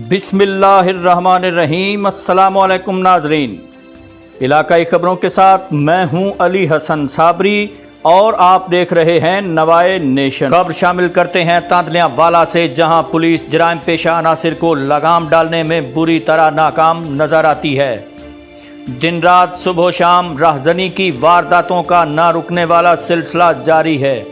बिस्मिल्लाहिर्रहमानिर्रहीम। अस्सलामु अलैकुम नाजरीन, इलाकाई खबरों के साथ मैं हूं अली हसन साबरी और आप देख रहे हैं नवाई नेशन। खबर शामिल करते हैं तांदलियांवाला से, जहां पुलिस जराइम पेशा अनासिर को लगाम डालने में बुरी तरह नाकाम नजर आती है। दिन रात सुबह शाम राहजनी की वारदातों का ना रुकने वाला सिलसिला जारी है।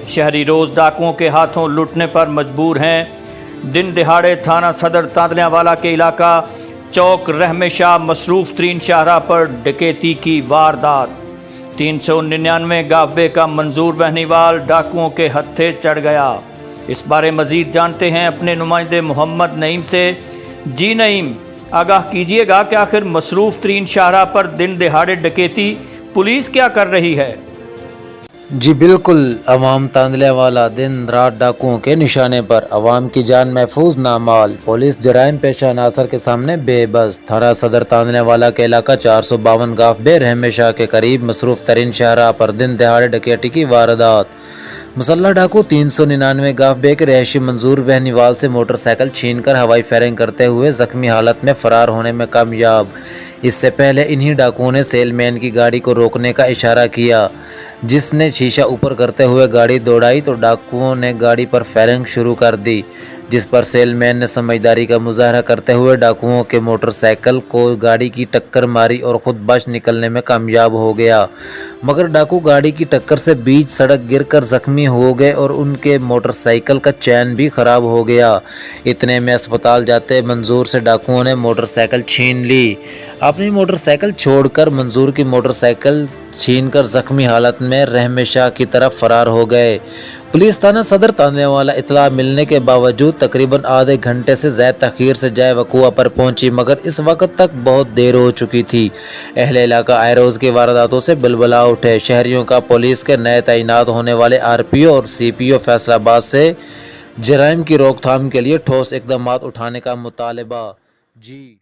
शहरी रोज डाकुओं के हाथों लुटने पर मजबूर हैं। दिन दिहाड़े थाना सदर तांदलियांवाला के इलाका चौक रेहम मसरूफ तरीन शाहरा पर डकैती की वारदात। 399 गाफबे का मंजूर बहनीवाल डाकुओं के हत्थे चढ़ गया। इस बारे मजीद जानते हैं अपने नुमाइंदे मोहम्मद नईम से। जी नईम, आगाह कीजिएगा कि आखिर मसरूफ तरीन शाहरा पर दिन दिहाड़े डकैती पुलिस क्या कर रही है? जी बिल्कुल, अवाम तांदलियावाला दिन रात डाकुओं के निशाने पर, अवाम की जान महफूज नामाल। पुलिस जराइम पेशा अनासर के सामने बेबस। थाना सदर तांदलियावाला के इलाका 452 गाफबे रहम के करीब मसरूफ तरीन शाहरा पर दिन दहाड़े डकैती की वारदात। मुसल्लह डाकू 399 गाफबे के रहायशी मंजूर बहनीवाल से मोटरसाइकिल छीनकर हवाई फायरिंग करते हुए जख्मी हालत में फरार होने में कामयाब। इससे पहले इन्हीं डाकुओं ने सेलमैन की गाड़ी को रोकने का इशारा किया, जिसने शीशा ऊपर करते हुए गाड़ी दौड़ाई तो डाकुओं ने गाड़ी पर फायरिंग शुरू कर दी, जिस पर सेलमैन ने समझदारी का मुजाहरा करते हुए डाकुओं के मोटरसाइकिल को गाड़ी की टक्कर मारी और खुद बच निकलने में कामयाब हो गया। मगर डाकू गाड़ी की टक्कर से बीच सड़क गिरकर जख्मी हो गए और उनके मोटरसाइकिल का चैन भी खराब हो गया। इतने में अस्पताल जाते मंजूर से डाकुओं ने मोटरसाइकिल छीन ली। अपनी मोटरसाइकिल छोड़कर मंजूर की मोटरसाइकिल छीनकर जख्मी हालत में रहम की तरफ फरार हो गए। पुलिस थाना सदर तांदलियांवाला इतला मिलने के बावजूद तकरीबन आधे घंटे से ज़्यादा तखीर से जाए वकुआ पर पहुंची, मगर इस वक्त तक बहुत देर हो चुकी थी। अहले इलाका आए रोज़ की वारदातों से बिलबला उठे। शहरियों का पुलिस के नए तैनात होने वाले RPO और CPO फैसल आबाद से जराइम की रोकथाम के लिए ठोस इकदाम उठाने का मुतालबा। जी।